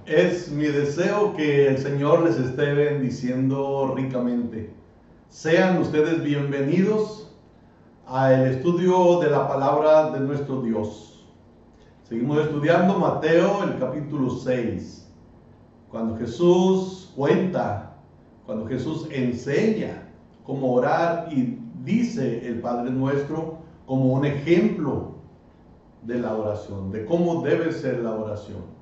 Es mi deseo que el Señor les esté bendiciendo ricamente. Sean ustedes bienvenidos al estudio de la palabra de nuestro Dios. Seguimos estudiando Mateo, el capítulo 6. Cuando Jesús cuenta, cuando Jesús enseña cómo orar y dice el Padre Nuestro como un ejemplo de la oración, de cómo debe ser la oración.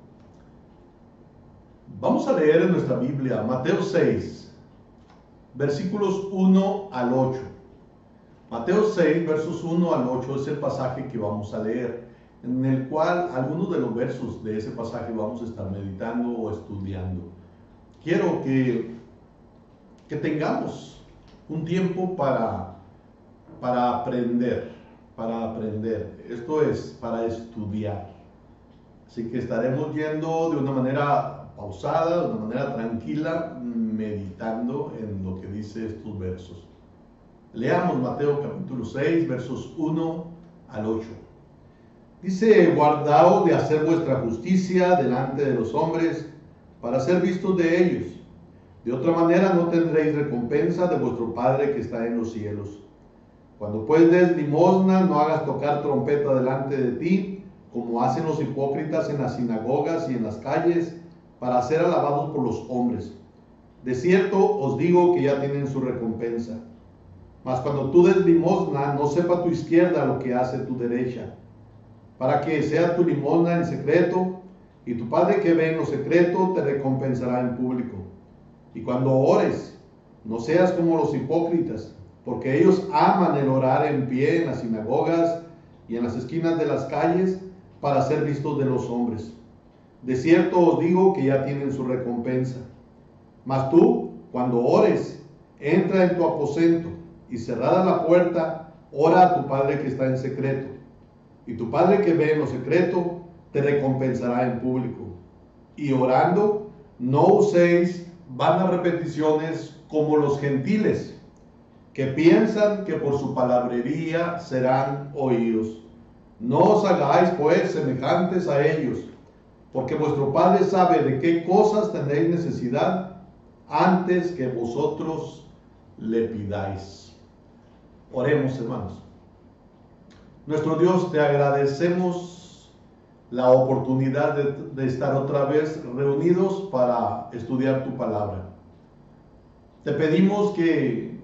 Vamos a leer en nuestra Biblia Mateo 6, versículos 1 al 8. Mateo 6, versos 1 al 8 es el pasaje que vamos a leer, en el cual algunos de los versos de ese pasaje vamos a estar meditando o estudiando. Quiero que tengamos un tiempo para aprender, esto es, para estudiar. Así que estaremos yendo de una manera pausada, de una manera tranquila, meditando en lo que dice estos versos. Leamos Mateo capítulo 6, versos 1 al 8. Dice: guardaos de hacer vuestra justicia delante de los hombres, para ser vistos de ellos. De otra manera no tendréis recompensa de vuestro Padre que está en los cielos. Cuando pues des limosna, no hagas tocar trompeta delante de ti, como hacen los hipócritas en las sinagogas y en las calles, para ser alabados por los hombres. De cierto os digo que ya tienen su recompensa. Mas cuando tú des limosna, no sepa tu izquierda lo que hace tu derecha, para que sea tu limosna en secreto, y tu Padre que ve en lo secreto te recompensará en público. Y cuando ores, no seas como los hipócritas, porque ellos aman el orar en pie en las sinagogas y en las esquinas de las calles, para ser vistos de los hombres. De cierto os digo que ya tienen su recompensa. Mas tú, cuando ores, entra en tu aposento y cerrada la puerta, ora a tu Padre que está en secreto. Y tu Padre que ve en lo secreto te recompensará en público. Y orando, no uséis vanas repeticiones como los gentiles, que piensan que por su palabrería serán oídos. No os hagáis pues semejantes a ellos, porque vuestro Padre sabe de qué cosas tenéis necesidad antes que vosotros le pidáis. Oremos, hermanos. Nuestro Dios, te agradecemos la oportunidad de estar otra vez reunidos para estudiar tu palabra. Te pedimos que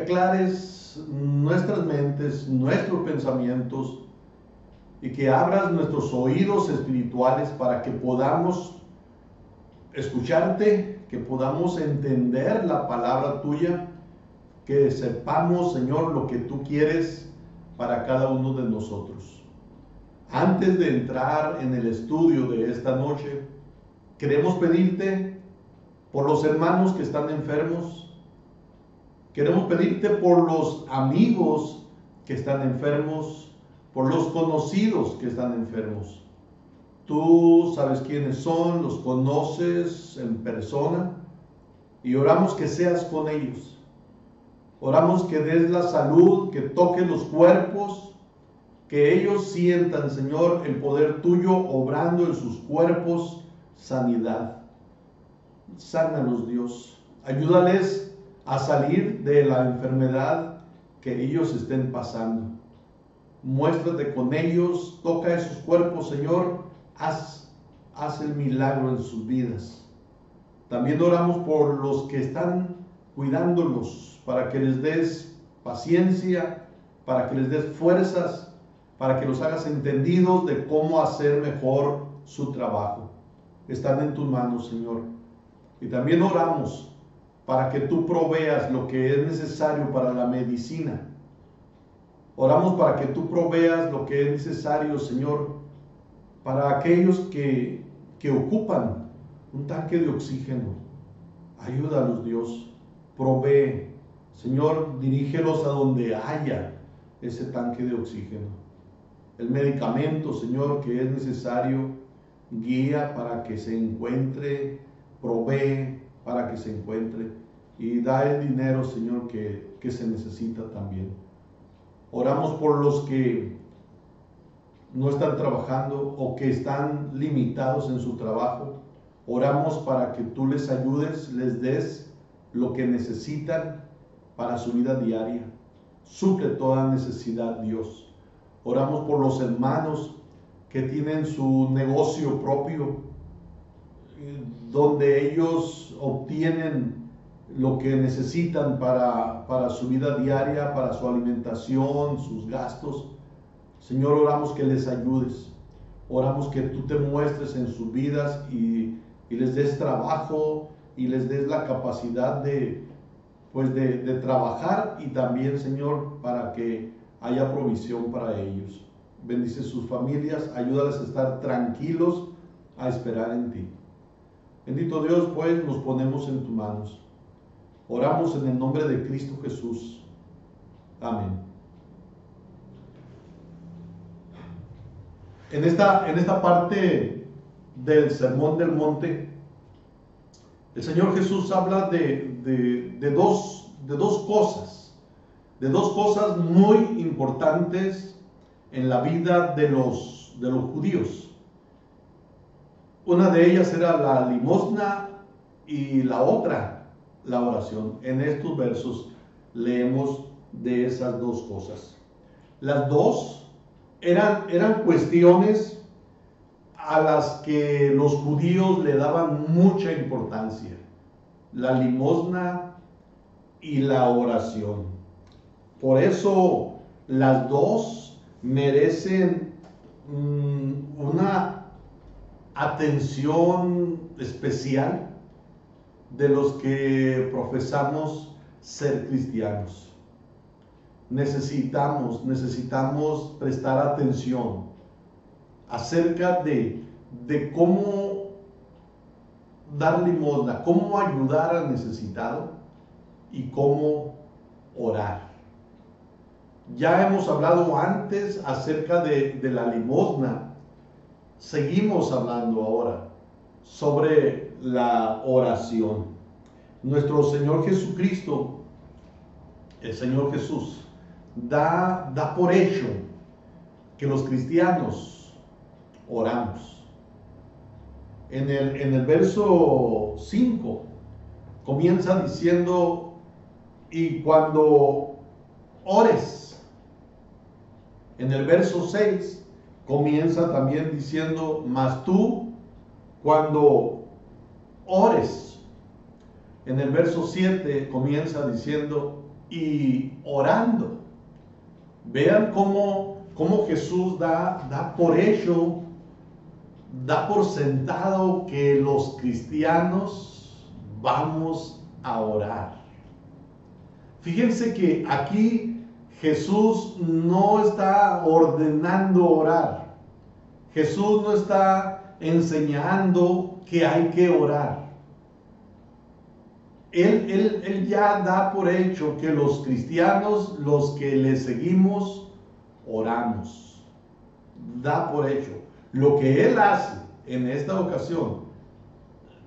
aclares nuestras mentes, nuestros pensamientos, y que abras nuestros oídos espirituales para que podamos escucharte, que podamos entender la palabra tuya, que sepamos, Señor, lo que tú quieres para cada uno de nosotros. Antes de entrar en el estudio de esta noche, queremos pedirte por los hermanos que están enfermos, queremos pedirte por los amigos que están enfermos, por los conocidos que están enfermos. Tú sabes quiénes son, los conoces en persona, y oramos que seas con ellos. Oramos que des la salud, que toques los cuerpos, que ellos sientan, Señor, el poder tuyo obrando en sus cuerpos sanidad. Sánalos, Dios. Ayúdales a salir de la enfermedad que ellos estén pasando. Muéstrate con ellos, toca esos cuerpos, Señor, haz el milagro en sus vidas. También oramos por los que están cuidándolos, para que les des paciencia, para que les des fuerzas, para que los hagas entendidos de cómo hacer mejor su trabajo. Están en tus manos, Señor. Y también oramos para que tú proveas lo que es necesario para la medicina. Oramos para que tú proveas lo que es necesario, Señor, para aquellos que ocupan un tanque de oxígeno. Ayúdalos, Dios. Provee. Señor, dirígelos a donde haya ese tanque de oxígeno. El medicamento, Señor, que es necesario, guía para que se encuentre, provee para que se encuentre, y da el dinero, Señor, que se necesita también. Oramos por los que no están trabajando o que están limitados en su trabajo. Oramos para que tú les ayudes, les des lo que necesitan para su vida diaria. Suple toda necesidad, Dios. Oramos por los hermanos que tienen su negocio propio, donde ellos obtienen lo que necesitan para su vida diaria, para su alimentación, sus gastos. Señor, oramos que les ayudes. Oramos que tú te muestres en sus vidas y les des trabajo y les des la capacidad de trabajar, y también, Señor, para que haya provisión para ellos. Bendice sus familias, ayúdales a estar tranquilos, a esperar en ti. Bendito Dios, pues nos ponemos en tus manos. Oramos en el nombre de Cristo Jesús. Amén. En esta parte del Sermón del Monte, el Señor Jesús habla de dos cosas muy importantes en la vida de los judíos. Una de ellas era la limosna y la otra, la oración. En estos versos leemos de esas dos cosas. Las dos eran cuestiones a las que los judíos le daban mucha importancia: la limosna y la oración. Por eso las dos merecen una atención especial de los que profesamos ser cristianos. Necesitamos prestar atención acerca de cómo dar limosna, cómo ayudar al necesitado y cómo orar. Ya hemos hablado antes acerca de la limosna. Seguimos hablando ahora sobre la oración. Nuestro Señor Jesucristo, el Señor Jesús, da por hecho que los cristianos oramos. En el verso 5 comienza diciendo: y cuando ores. En el verso 6 comienza también diciendo: mas tú, cuando ores. En el verso 7 comienza diciendo: y orando. Vean cómo Jesús da por hecho, da por sentado que los cristianos vamos a orar. Fíjense que aquí Jesús no está ordenando orar. Jesús no está enseñando que hay que orar. Él ya da por hecho que los cristianos, los que le seguimos, oramos. Da por hecho. Lo que Él hace en esta ocasión,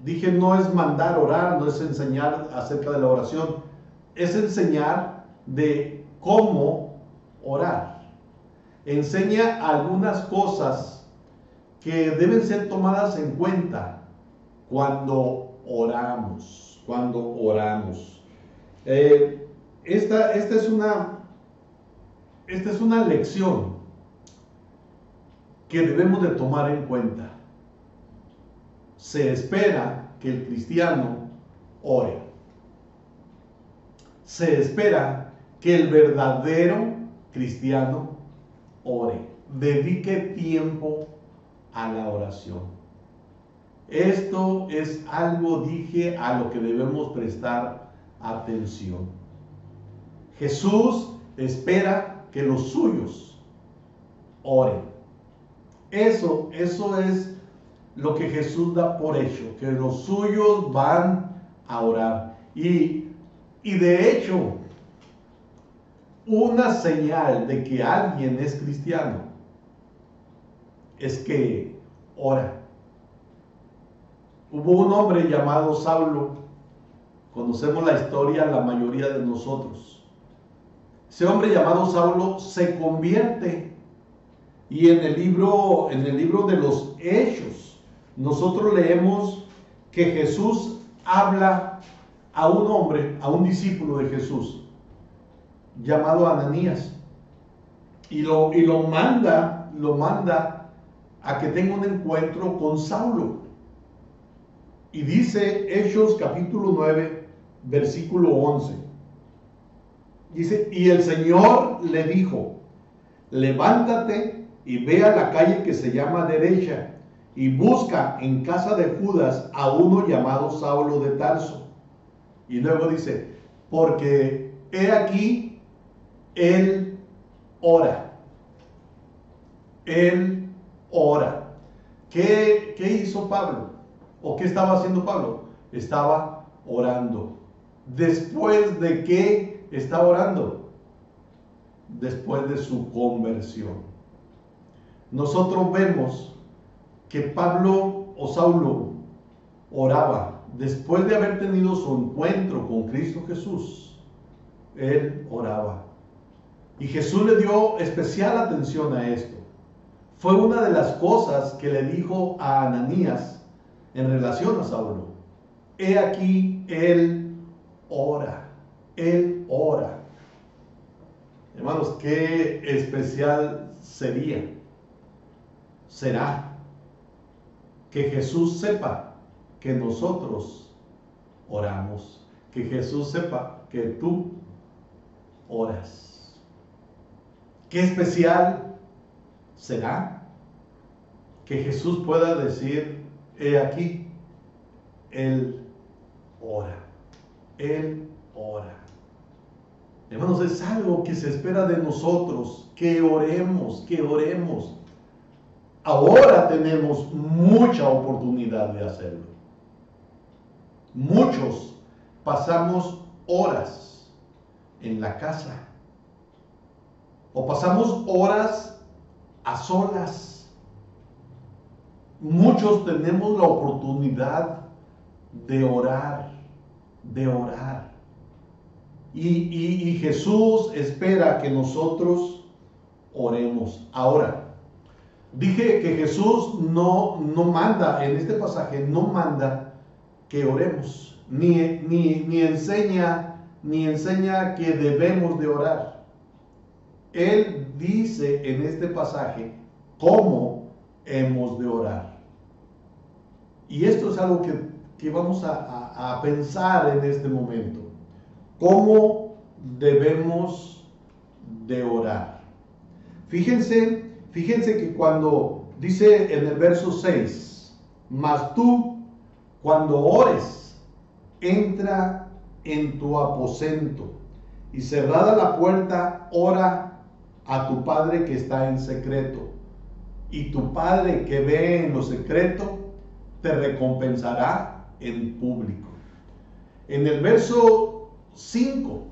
dije, no es mandar orar, no es enseñar acerca de la oración, es enseñar de cómo orar. Enseña algunas cosas que deben ser tomadas en cuenta cuando oramos. Esta es una lección que debemos de tomar en cuenta. Se espera que el cristiano ore. Se espera que el verdadero cristiano ore. Dedique tiempo a la oración. Esto es algo, dije, a lo que debemos prestar atención. Jesús espera que los suyos oren. Eso es lo que Jesús da por hecho, que los suyos van a orar. Y de hecho, una señal de que alguien es cristiano es que ora. Hubo un hombre llamado Saulo. Conocemos la historia, la mayoría de nosotros. Ese hombre llamado Saulo se convierte, y en el libro de los Hechos nosotros leemos que Jesús habla a un hombre, a un discípulo de Jesús, llamado Ananías, y lo manda a que tenga un encuentro con Saulo. Y dice Hechos capítulo 9, versículo 11. Dice, y el Señor le dijo, levántate y ve a la calle que se llama Derecha, y busca en casa de Judas a uno llamado Saulo de Tarso. Y luego dice, porque he aquí, él ora. Él ora. ¿Qué hizo Pablo? ¿O qué estaba haciendo Pablo? Estaba orando. ¿Después de qué está orando? Después de su conversión. Nosotros vemos que Pablo o Saulo oraba después de haber tenido su encuentro con Cristo Jesús. Él oraba. Y Jesús le dio especial atención a esto. Fue una de las cosas que le dijo a Ananías en relación a Saulo. He aquí, él ora. Él ora. Hermanos, qué especial será que Jesús sepa que nosotros oramos, que Jesús sepa que tú oras. Qué especial será que Jesús pueda decir, he aquí, él ora, él ora. Hermanos, es algo que se espera de nosotros, que oremos, que oremos. Ahora tenemos mucha oportunidad de hacerlo. Muchos pasamos horas en la casa o pasamos horas a solas. Muchos tenemos la oportunidad de orar, de orar. Y Jesús espera que nosotros oremos. Ahora, dije que Jesús no manda, en este pasaje no manda que oremos, ni enseña que debemos de orar. Él dice en este pasaje cómo hemos de orar. Y esto es algo que vamos a pensar en este momento. ¿Cómo debemos de orar? Fíjense que cuando dice en el verso 6, mas tú cuando ores, entra en tu aposento y cerrada la puerta, ora a tu Padre que está en secreto. Y tu Padre que ve en lo secreto, te recompensará en público. En el verso 5,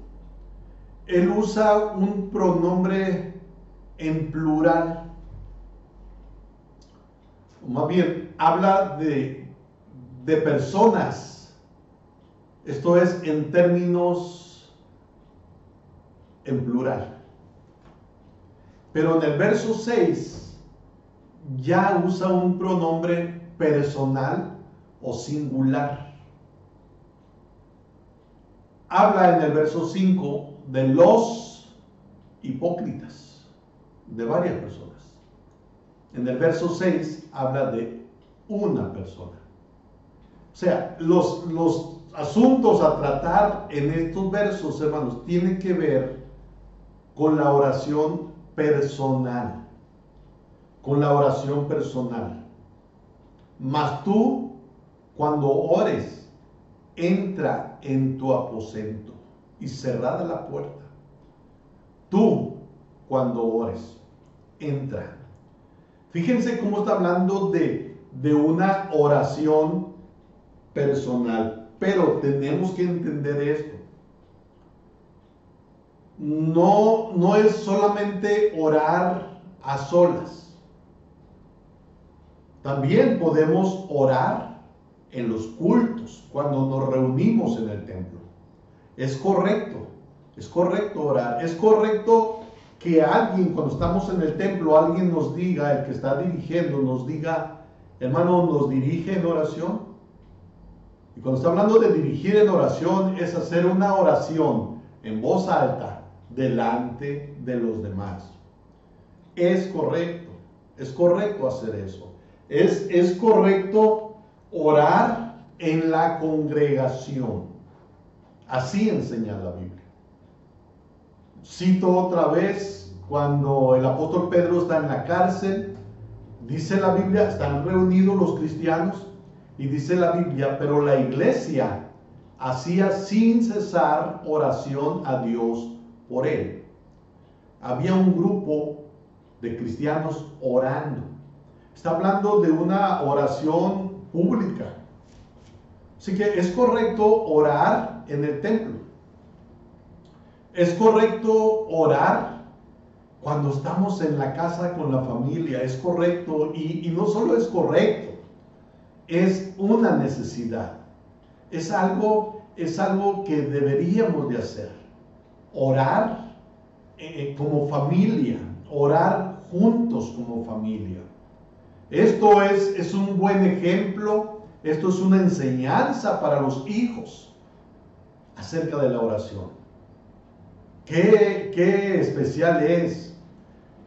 él usa un pronombre en plural. O más bien, habla de personas. Esto es en términos en plural. Pero en el verso 6 ya usa un pronombre personal o singular. Habla en el verso 5 de los hipócritas, de varias personas. En el verso 6 habla de una persona. O sea, los asuntos a tratar en estos versos, hermanos, tienen que ver con la oración personal. Con la oración personal. Mas tú, cuando ores, entra en tu aposento y cerrada la puerta. Tú, cuando ores, entra. Fíjense cómo está hablando de una oración personal. Pero tenemos que entender esto. No es solamente orar a solas. También podemos orar en los cultos, cuando nos reunimos en el templo. Es correcto orar. Es correcto que alguien, cuando estamos en el templo, alguien nos diga, el que está dirigiendo, nos diga, hermano, ¿nos dirige en oración? Y cuando está hablando de dirigir en oración, es hacer una oración en voz alta delante de los demás. Es correcto hacer eso. Es correcto orar en la congregación. Así enseña la Biblia. Cito otra vez cuando el apóstol Pedro está en la cárcel, dice la Biblia, están reunidos los cristianos y dice la Biblia, pero la iglesia hacía sin cesar oración a Dios por él. Había un grupo de cristianos orando. Está hablando de una oración pública. Así que es correcto orar en el templo. Es correcto orar cuando estamos en la casa con la familia. Es correcto y no solo es correcto, es una necesidad. Es algo que deberíamos de hacer. Orar como familia, orar juntos como familia. Esto es un buen ejemplo, esto es una enseñanza para los hijos acerca de la oración. Qué especial es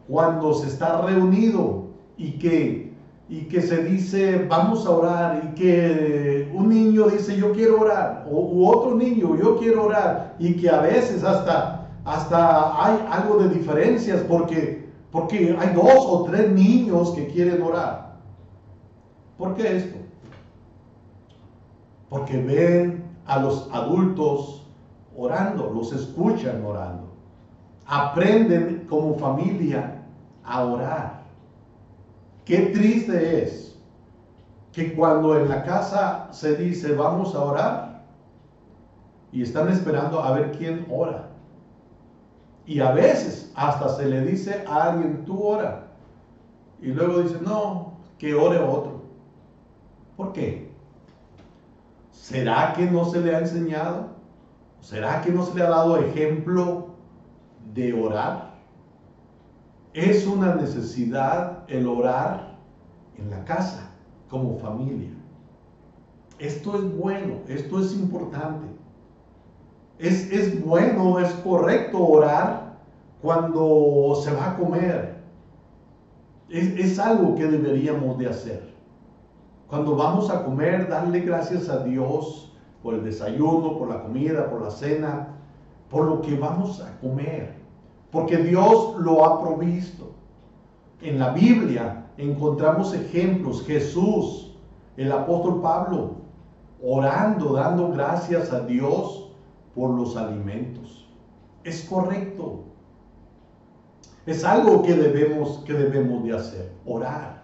cuando se está reunido y que se dice vamos a orar, y que un niño dice yo quiero orar, u otro niño yo quiero orar, y que a veces hasta hay algo de diferencias porque hay 2 o 3 niños que quieren orar. ¿Por qué esto? Porque ven a los adultos orando, los escuchan orando, aprenden como familia a orar. Qué triste es que cuando en la casa se dice vamos a orar y están esperando a ver quién ora. Y a veces hasta se le dice a alguien tú ora y luego dice no, que ore otro. ¿Por qué? ¿Será que no se le ha enseñado? ¿Será que no se le ha dado ejemplo de orar? Es una necesidad el orar en la casa, como familia. Esto es bueno, esto es importante. Es bueno, es correcto orar cuando se va a comer. Es algo que deberíamos de hacer. Cuando vamos a comer, darle gracias a Dios por el desayuno, por la comida, por la cena, por lo que vamos a comer, porque Dios lo ha provisto. En la Biblia encontramos ejemplos, Jesús, el apóstol Pablo, orando, dando gracias a Dios por los alimentos. Es correcto. Es algo que debemos de hacer, orar.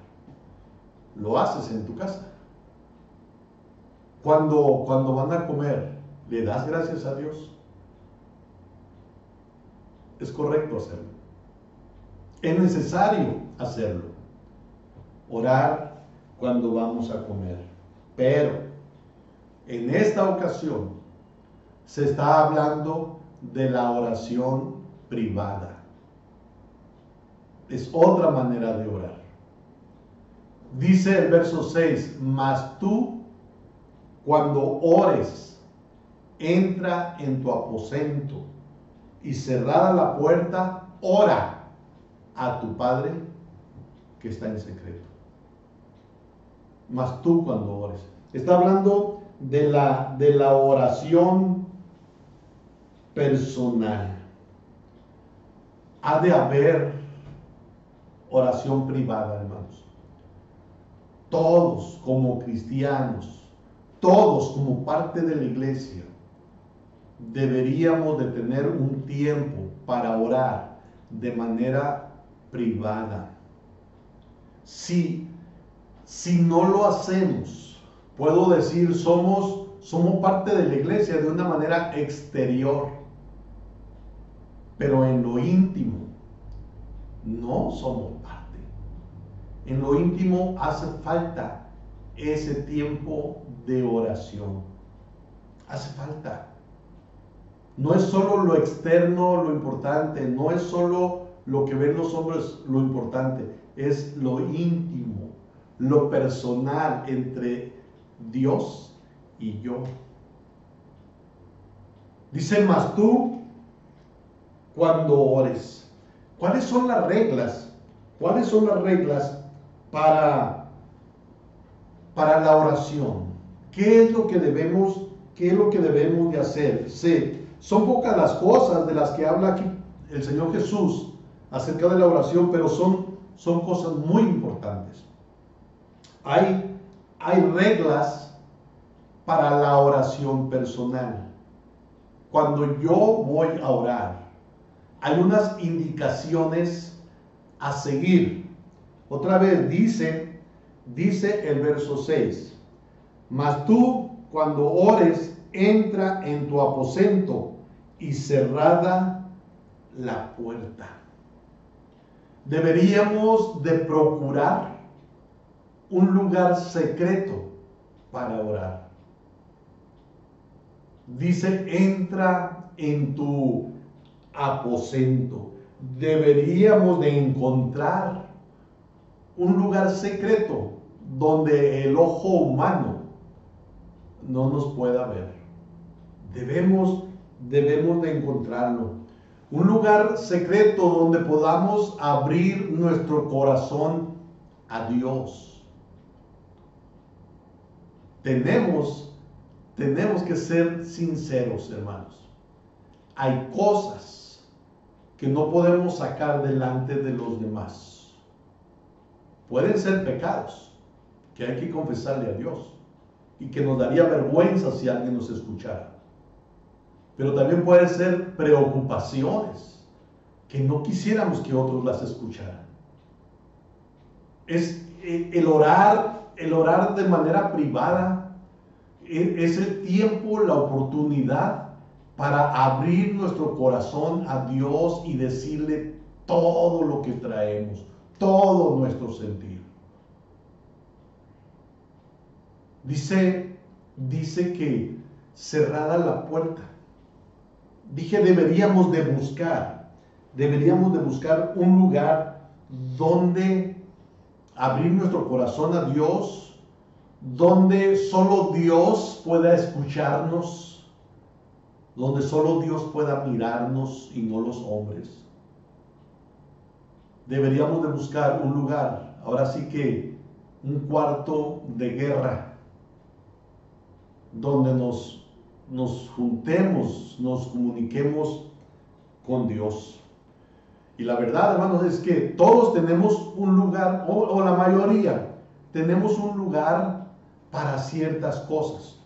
Lo haces en tu casa. Cuando van a comer, ¿le das gracias a Dios? Es correcto hacerlo. Es necesario hacerlo. Orar cuando vamos a comer. Pero en esta ocasión se está hablando de la oración privada. Es otra manera de orar. Dice el verso 6, mas tú cuando ores, entra en tu aposento y cerrada la puerta, ora a tu Padre que está en secreto. Mas tú cuando ores. Está hablando de la oración personal. Ha de haber oración privada, hermanos. Todos como cristianos, todos como parte de la iglesia, deberíamos de tener un tiempo para orar de manera privada. Si no lo hacemos, puedo decir, somos parte de la iglesia de una manera exterior, pero en lo íntimo no somos parte. En lo íntimo hace falta ese tiempo de oración. Hace falta. No es solo lo externo lo importante, no es solo lo que ven los hombres lo importante, es lo íntimo, lo personal entre Dios y yo. Dice, mas tú, cuando ores, ¿cuáles son las reglas? ¿Cuáles son las reglas para la oración? ¿Qué es lo que debemos de hacer? Son pocas las cosas de las que habla aquí el Señor Jesús acerca de la oración, pero son cosas muy importantes. Hay reglas para la oración personal. Cuando yo voy a orar, hay unas indicaciones a seguir. Otra vez dice el verso 6, mas tú cuando ores, entra en tu aposento y cerrada la puerta. Deberíamos de procurar un lugar secreto para orar. Dice, entra en tu aposento. Deberíamos de encontrar un lugar secreto donde el ojo humano no nos pueda ver. Debemos de encontrarlo. Un lugar secreto donde podamos abrir nuestro corazón a Dios. Tenemos que ser sinceros, hermanos. Hay cosas que no podemos sacar delante de los demás. Pueden ser pecados que hay que confesarle a Dios y que nos daría vergüenza si alguien nos escuchara. Pero también pueden ser preocupaciones que no quisiéramos que otros las escucharan. Es el orar de manera privada, es el tiempo, la oportunidad para abrir nuestro corazón a Dios y decirle todo lo que traemos, todo nuestro sentir. Dice que cerrada la puerta. Dije, deberíamos de buscar un lugar donde abrir nuestro corazón a Dios, donde solo Dios pueda escucharnos, donde solo Dios pueda mirarnos y no los hombres. Deberíamos de buscar un lugar, ahora sí que un cuarto de guerra, donde nos juntemos, nos comuniquemos con Dios. Y la verdad, hermanos, es que todos tenemos un lugar, o la mayoría, tenemos un lugar para ciertas cosas.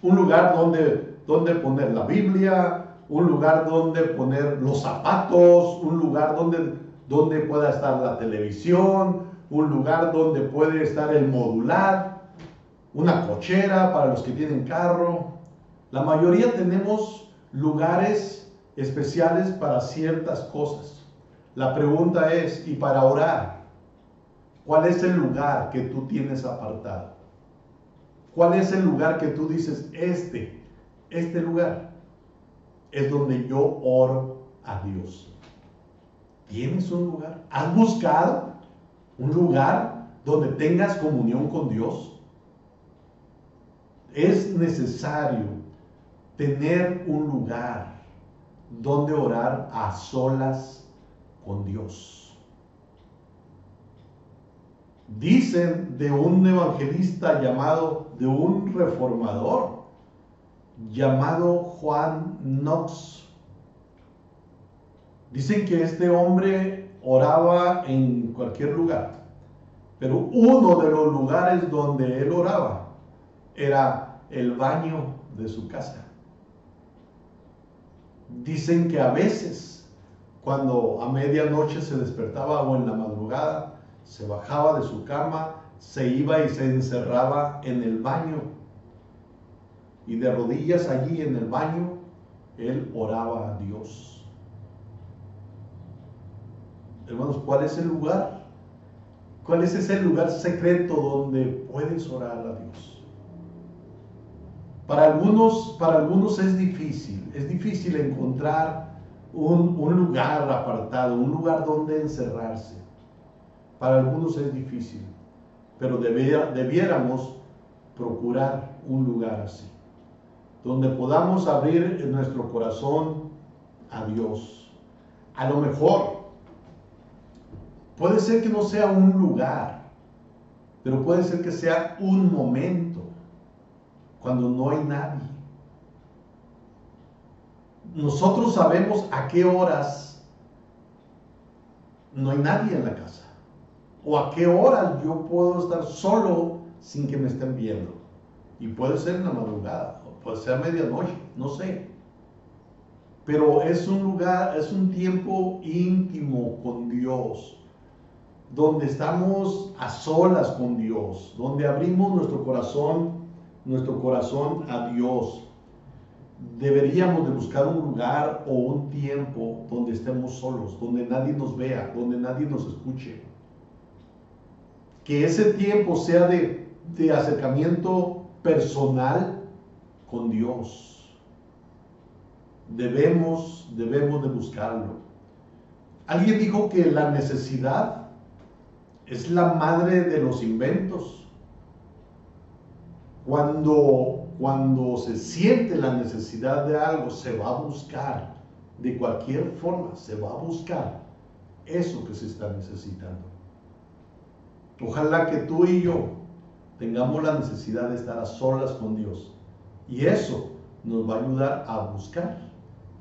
Un lugar donde poner la Biblia, un lugar donde poner los zapatos, un lugar donde pueda estar la televisión, un lugar donde puede estar el modular, una cochera para los que tienen carro. La mayoría tenemos lugares especiales para ciertas cosas. La pregunta es, ¿y para orar? ¿Cuál es el lugar que tú tienes apartado? ¿Cuál es el lugar que tú dices, este lugar es donde yo oro a Dios? ¿Tienes un lugar? ¿Has buscado un lugar donde tengas comunión con Dios? Es necesario tener un lugar donde orar a solas con Dios. Dicen de un evangelista de un reformador llamado Juan Knox. Dicen que este hombre oraba en cualquier lugar, pero uno de los lugares donde él oraba era el baño de su casa. Dicen que a veces, cuando a medianoche se despertaba o en la madrugada, se bajaba de su cama, se iba y se encerraba en el baño. Y de rodillas allí en el baño, él oraba a Dios. Hermanos, ¿cuál es el lugar? ¿Cuál es ese lugar secreto donde puedes orar a Dios? Para algunos es difícil encontrar un lugar apartado, un lugar donde encerrarse. Para algunos es difícil, pero debiéramos procurar un lugar así, donde podamos abrir nuestro corazón a Dios. A lo mejor puede ser que no sea un lugar, pero puede ser que sea un momento cuando no hay nadie. Nosotros sabemos a qué horas no hay nadie en la casa, o a qué horas yo puedo estar solo sin que me estén viendo. Y puede ser en la madrugada, o puede ser a medianoche, no sé. Pero es un lugar, es un tiempo íntimo con Dios, donde estamos a solas con Dios, donde abrimos nuestro corazón a Dios. Deberíamos de buscar un lugar o un tiempo donde estemos solos, donde nadie nos vea, donde nadie nos escuche. Que ese tiempo sea de acercamiento personal con Dios. Debemos de buscarlo. Alguien dijo que la necesidad es la madre de los inventos. Cuando se siente la necesidad de algo, se va a buscar, de cualquier forma, se va a buscar eso que se está necesitando. Ojalá que tú y yo tengamos la necesidad de estar a solas con Dios, y eso nos va a ayudar a buscar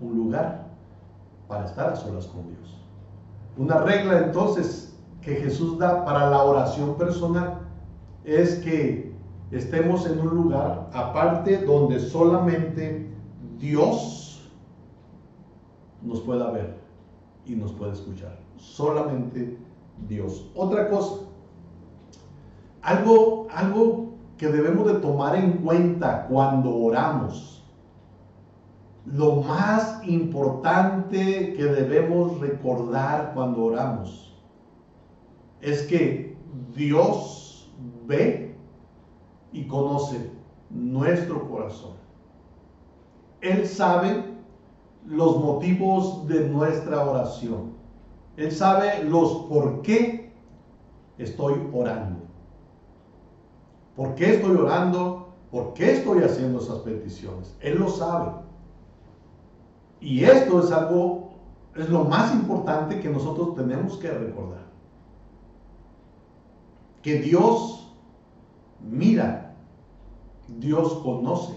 un lugar para estar a solas con Dios. Una regla entonces que Jesús da para la oración personal es que estemos en un lugar aparte donde solamente Dios nos pueda ver y nos pueda escuchar. Solamente Dios. Otra cosa, algo que debemos de tomar en cuenta cuando oramos. Lo más importante que debemos recordar cuando oramos es que Dios ve y conoce nuestro corazón. Él sabe los motivos de nuestra oración. Él sabe los por qué estoy orando. ¿Por qué estoy orando? ¿Por qué estoy haciendo esas peticiones? Él lo sabe. Y esto es lo más importante que nosotros tenemos que recordar. Que Dios mira, Dios conoce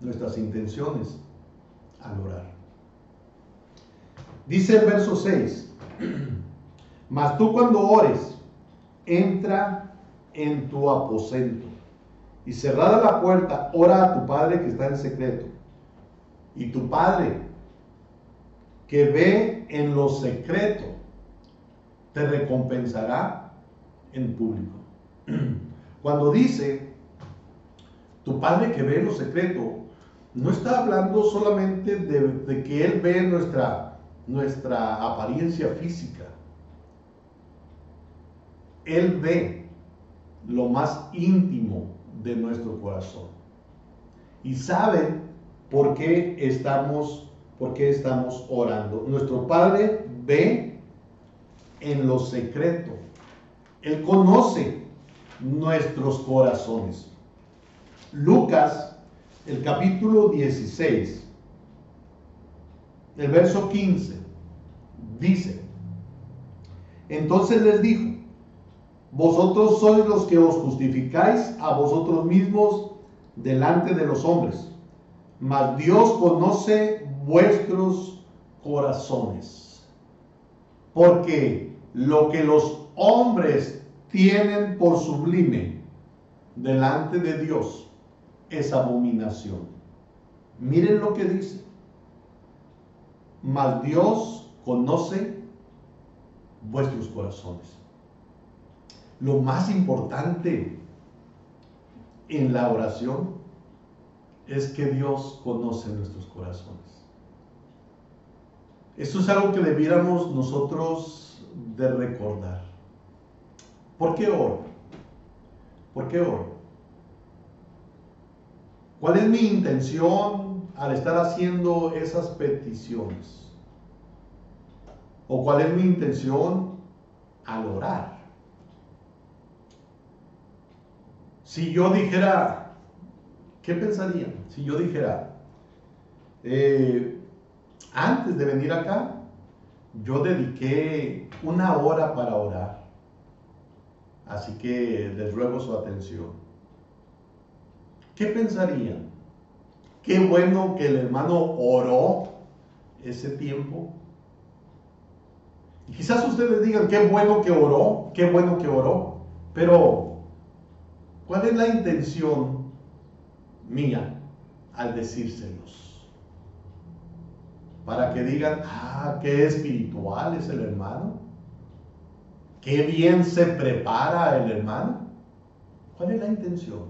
nuestras intenciones al orar. Dice el verso 6, mas tú cuando ores, entra en tu aposento y cerrada la puerta, ora a tu Padre que está en secreto. Y tu Padre que ve en lo secreto, te recompensará en público. Cuando dice tu Padre que ve en lo secreto, no está hablando solamente de que Él ve nuestra apariencia física. Él ve lo más íntimo de nuestro corazón y sabe por qué estamos orando. Nuestro Padre ve en lo secreto. Él conoce nuestros corazones. Lucas, el capítulo 16, el verso 15, dice: entonces les dijo, vosotros sois los que os justificáis a vosotros mismos delante de los hombres, mas Dios conoce vuestros corazones, porque lo que los hombres tienen por sublime delante de Dios es abominación. Miren lo que dice: mas Dios conoce vuestros corazones. Lo más importante en la oración es que Dios conoce nuestros corazones. Esto es algo que debiéramos nosotros de recordar. ¿Por qué oro? ¿Por qué oro? ¿Cuál es mi intención al estar haciendo esas peticiones? ¿O cuál es mi intención al orar? Si yo dijera, ¿qué pensarían? Si yo dijera, antes de venir acá, yo dediqué 1 hora para orar. Así que les ruego su atención. ¿Qué pensarían? Qué bueno que el hermano oró ese tiempo. Y quizás ustedes digan, qué bueno que oró, qué bueno que oró. Pero, ¿cuál es la intención mía al decírselos? Para que digan, qué espiritual es el hermano. Qué bien se prepara el hermano. ¿Cuál es la intención?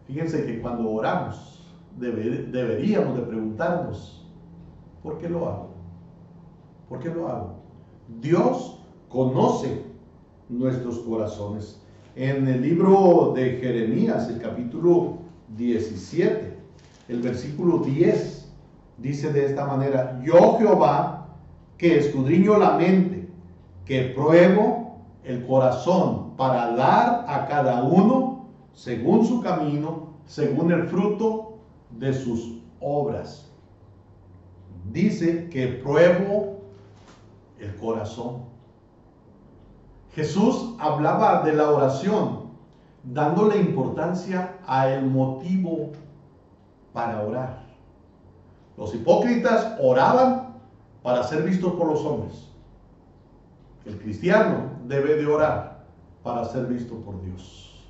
Fíjense que cuando oramos, deberíamos de preguntarnos, ¿por qué lo hago? ¿Por qué lo hago? Dios conoce nuestros corazones. En el libro de Jeremías, el capítulo 17, el versículo 10, dice de esta manera: yo Jehová, que escudriño la mente, que pruebo el corazón para dar a cada uno según su camino, según el fruto de sus obras. Dice que pruebo el corazón. Jesús hablaba de la oración, dándole importancia al motivo para orar. Los hipócritas oraban para ser vistos por los hombres. El cristiano debe de orar para ser visto por Dios.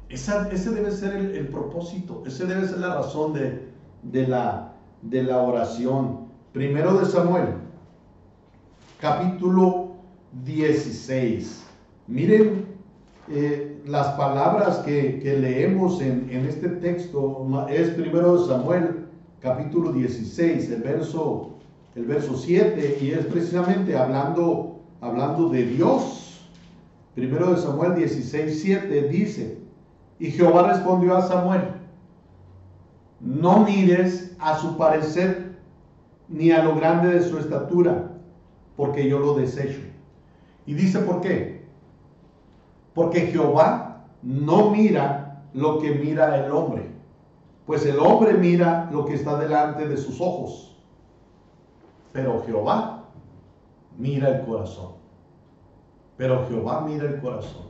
Ese debe ser el propósito, ese debe ser la razón de la oración. Primero de Samuel, capítulo 16. Miren las palabras que leemos en este texto. Es primero de Samuel, capítulo 16, el verso 7, y es precisamente hablando de Dios. Primero de Samuel 16, 7 dice: y Jehová respondió a Samuel: no mires a su parecer, ni a lo grande de su estatura, porque yo lo desecho. Y dice, ¿por qué? Porque Jehová no mira lo que mira el hombre, pues el hombre mira lo que está delante de sus ojos, pero Jehová mira el corazón. Pero Jehová mira el corazón.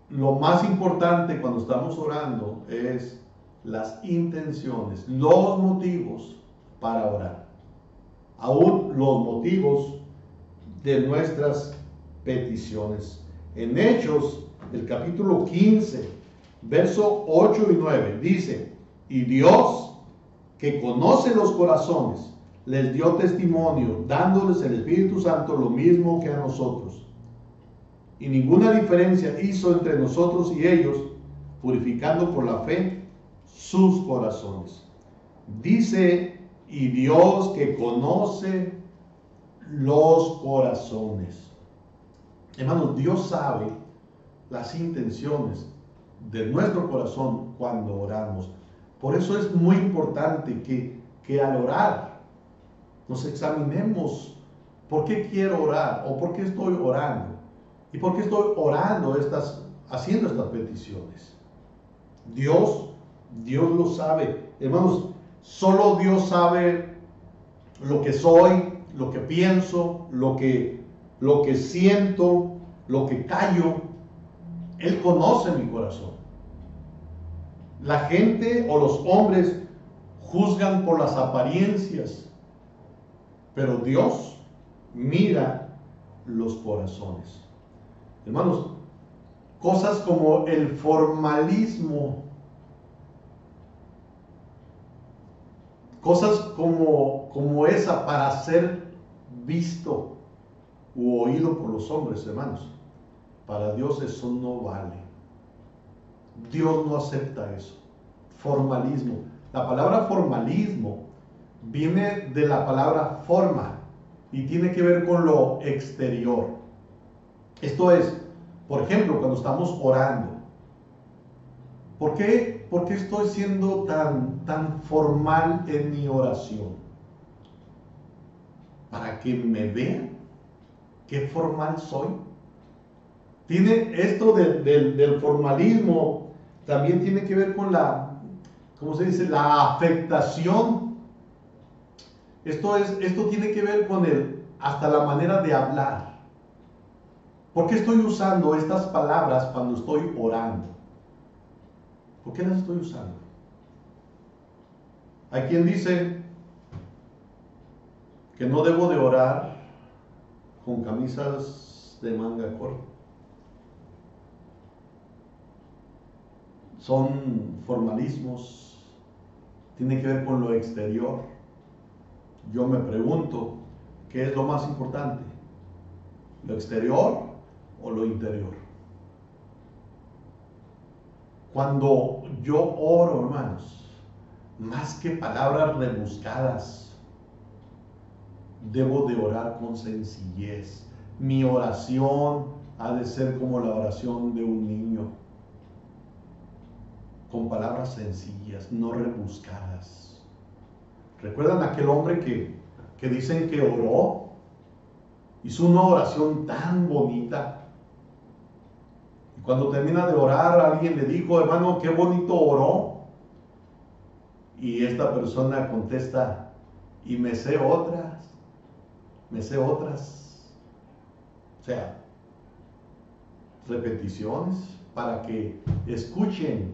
Lo más importante cuando estamos orando es las intenciones, los motivos para orar. Aún los motivos de nuestras peticiones. En Hechos, el capítulo 15, verso 8 y 9, dice: y Dios, que conoce los corazones, les dio testimonio, dándoles el Espíritu Santo lo mismo que a nosotros. Y ninguna diferencia hizo entre nosotros y ellos, purificando por la fe sus corazones. Dice: y Dios, que conoce los corazones. Hermanos, Dios sabe las intenciones de nuestro corazón cuando oramos. Por eso es muy importante que al orar nos examinemos. ¿Por qué quiero orar? ¿O por qué estoy orando? ¿Y por qué estoy orando haciendo estas peticiones? Dios lo sabe. Hermanos, solo Dios sabe lo que soy, lo que pienso, lo que siento, lo que callo. Él conoce mi corazón. La gente o los hombres juzgan por las apariencias, pero Dios mira los corazones. Hermanos, cosas como el formalismo, cosas como esa para ser visto u oído por los hombres, hermanos, para Dios eso no vale. Dios no acepta eso. Formalismo. La palabra formalismo viene de la palabra forma y tiene que ver con lo exterior. Esto es, por ejemplo, cuando estamos orando, ¿por qué estoy siendo tan formal en mi oración? ¿Para que me vean qué formal soy? Tiene esto del formalismo, también tiene que ver con la, ¿cómo se dice? La afectación. Esto tiene que ver con hasta la manera de hablar. ¿Por qué estoy usando estas palabras cuando estoy orando? ¿Por qué las estoy usando? Hay quien dice que no debo de orar con camisas de manga corta. Son formalismos, tiene que ver con lo exterior. Yo me pregunto, ¿qué es lo más importante? ¿Lo exterior o lo interior? Cuando yo oro, hermanos, más que palabras rebuscadas, debo de orar con sencillez. Mi oración ha de ser como la oración de un niño, con palabras sencillas, no rebuscadas. ¿Recuerdan aquel hombre que dicen que oró? Hizo una oración tan bonita. Y cuando termina de orar, alguien le dijo, hermano, qué bonito oró. Y esta persona contesta, y me sé otras. O sea, repeticiones para que escuchen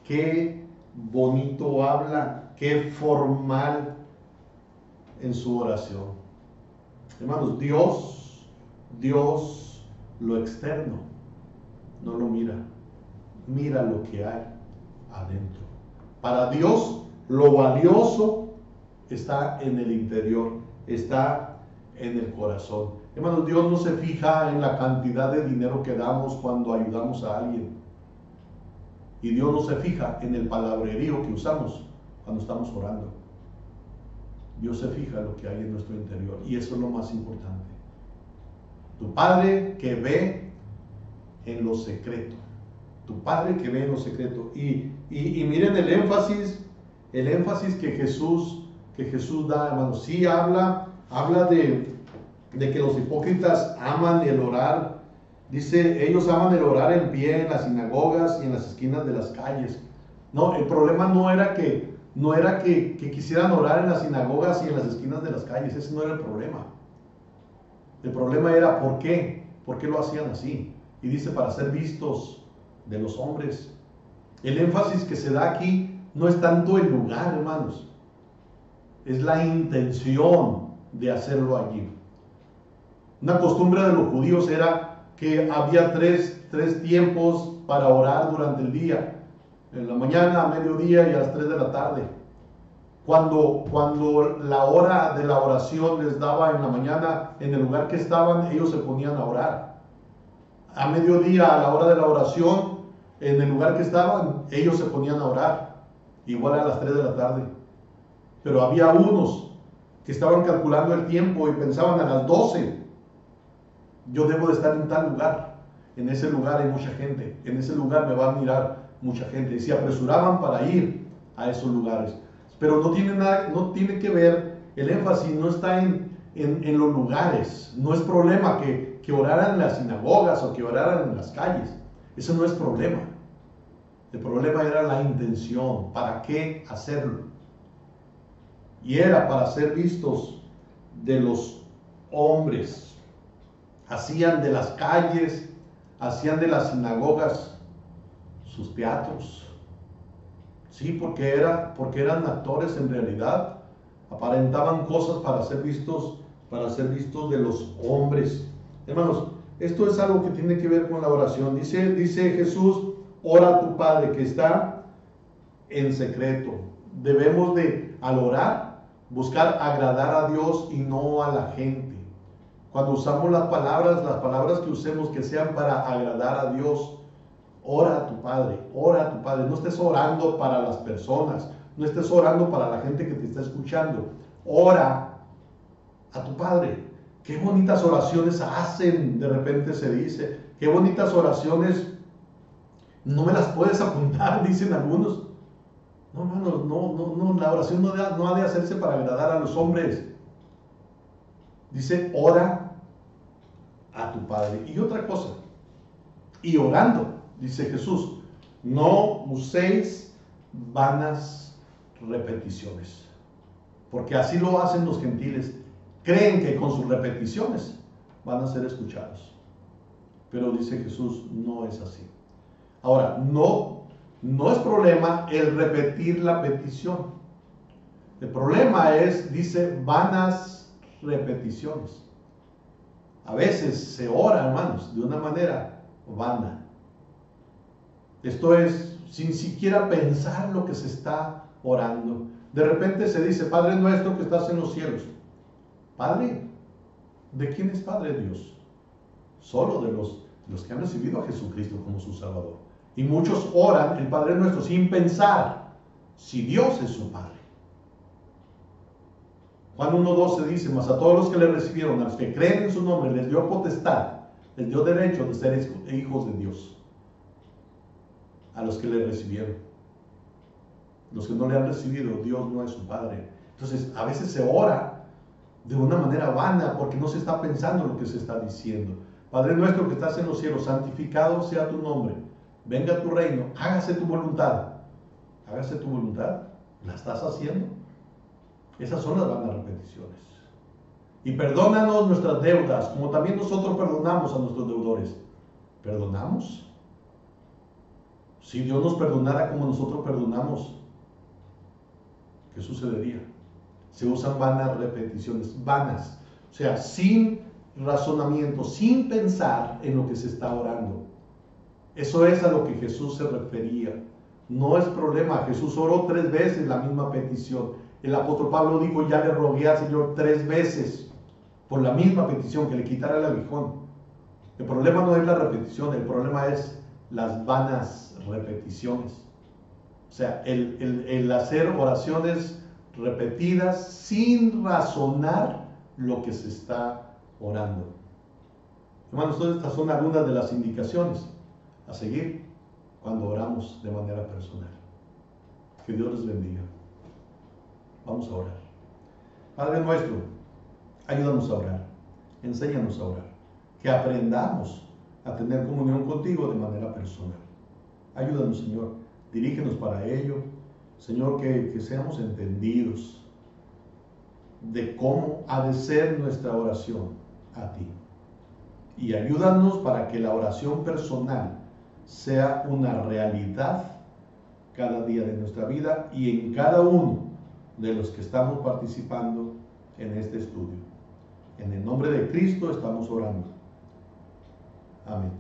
qué bonito habla, qué formal en su oración. Hermanos, Dios lo externo no lo mira, mira lo que hay adentro. Para Dios lo valioso está en el interior, está en el corazón. Hermanos, Dios no se fija en la cantidad de dinero que damos cuando ayudamos a alguien. Y Dios no se fija en el palabrerío que usamos cuando estamos orando. Dios se fija en lo que hay en nuestro interior. Y eso es lo más importante. Tu Padre que ve en lo secreto. Tu Padre que ve en lo secreto. Y miren el énfasis que Jesús da, hermanos. Sí habla de que los hipócritas aman el orar. Dice, ellos aman el orar en pie en las sinagogas y en las esquinas de las calles. No, el problema no era que quisieran orar en las sinagogas y en las esquinas de las calles. Ese no era el problema. El problema era ¿por qué? ¿Por qué lo hacían así? Y dice, para ser vistos de los hombres. El énfasis que se da aquí no es tanto el lugar, hermanos. Es la intención de hacerlo allí. Una costumbre de los judíos era que había tres tiempos para orar durante el día. En la mañana, a mediodía y a las 3 de la tarde. Cuando la hora de la oración les daba en la mañana, en el lugar que estaban, ellos se ponían a orar. A mediodía, a la hora de la oración, en el lugar que estaban, ellos se ponían a orar. Igual a las 3 de la tarde. Pero había unos que estaban calculando el tiempo y pensaban a las 12. Yo debo de estar en tal lugar. En ese lugar hay mucha gente. En ese lugar me va a mirar mucha gente. Y se apresuraban para ir a esos lugares. Pero no tiene que ver, el énfasis no está en los lugares. No es problema que oraran en las sinagogas o que oraran en las calles. Eso no es problema. El problema era la intención. ¿Para qué hacerlo? Y era para ser vistos de los hombres. Hacían de las calles, hacían de las sinagogas sus teatros. Sí, porque eran actores en realidad. Aparentaban cosas para ser vistos de los hombres. Hermanos, esto es algo que tiene que ver con la oración. Dice Jesús, ora a tu Padre que está en secreto. Debemos de, al orar, buscar agradar a Dios y no a la gente. Cuando usamos las palabras que usemos que sean para agradar a Dios. Ora a tu Padre, no estés orando para las personas, no estés orando para la gente que te está escuchando, ora a tu Padre. Qué bonitas oraciones hacen, de repente se dice, qué bonitas oraciones, no me las puedes apuntar, dicen algunos. No, hermanos, no, la oración no ha de hacerse para agradar a los hombres. Dice, ora a tu Padre. Y otra cosa, y orando, dice Jesús, no uséis vanas repeticiones, porque así lo hacen los gentiles. Creen que con sus repeticiones van a ser escuchados. Pero dice Jesús, no es así. Ahora, no es problema el repetir la petición. El problema es, dice, vanas repeticiones. A veces se ora, hermanos, de una manera vana. Esto es sin siquiera pensar lo que se está orando. De repente se dice, Padre nuestro que estás en los cielos. Padre, ¿de quién es Padre Dios? Solo de los que han recibido a Jesucristo como su Salvador. Y muchos oran el Padre nuestro sin pensar si Dios es su Padre. Juan 1:12 dice, mas a todos los que le recibieron, a los que creen en su nombre, les dio potestad, les dio derecho de ser hijos de Dios. A los que le recibieron. Los que no le han recibido, Dios no es su Padre. Entonces, a veces se ora de una manera vana porque no se está pensando lo que se está diciendo. Padre nuestro que estás en los cielos, santificado sea tu nombre. Venga tu reino, hágase tu voluntad. Hágase tu voluntad. ¿La estás haciendo? Esas son las vanas repeticiones. Y perdónanos nuestras deudas, como también nosotros perdonamos a nuestros deudores. ¿Perdonamos? Si Dios nos perdonara como nosotros perdonamos, ¿qué sucedería? Se usan vanas repeticiones, vanas. O sea, sin razonamiento, sin pensar en lo que se está orando. Eso es a lo que Jesús se refería. No es problema. Jesús oró 3 veces la misma petición. El apóstol Pablo dijo, ya le rogué al Señor 3 veces por la misma petición, que le quitara el aguijón. El problema no es la repetición, el problema es las vanas repeticiones. O sea, el hacer oraciones repetidas sin razonar lo que se está orando. Hermanos, todas estas son algunas de las indicaciones a seguir cuando oramos de manera personal. Que Dios les bendiga. Vamos a orar. Padre nuestro, ayúdanos a orar. Enséñanos a orar. Que aprendamos a tener comunión contigo de manera personal. Ayúdanos, Señor. Dirígenos para ello. Señor, que seamos entendidos de cómo ha de ser nuestra oración a ti. Y ayúdanos para que la oración personal sea una realidad cada día de nuestra vida y en cada uno de los que estamos participando en este estudio. En el nombre de Cristo estamos orando. Amén.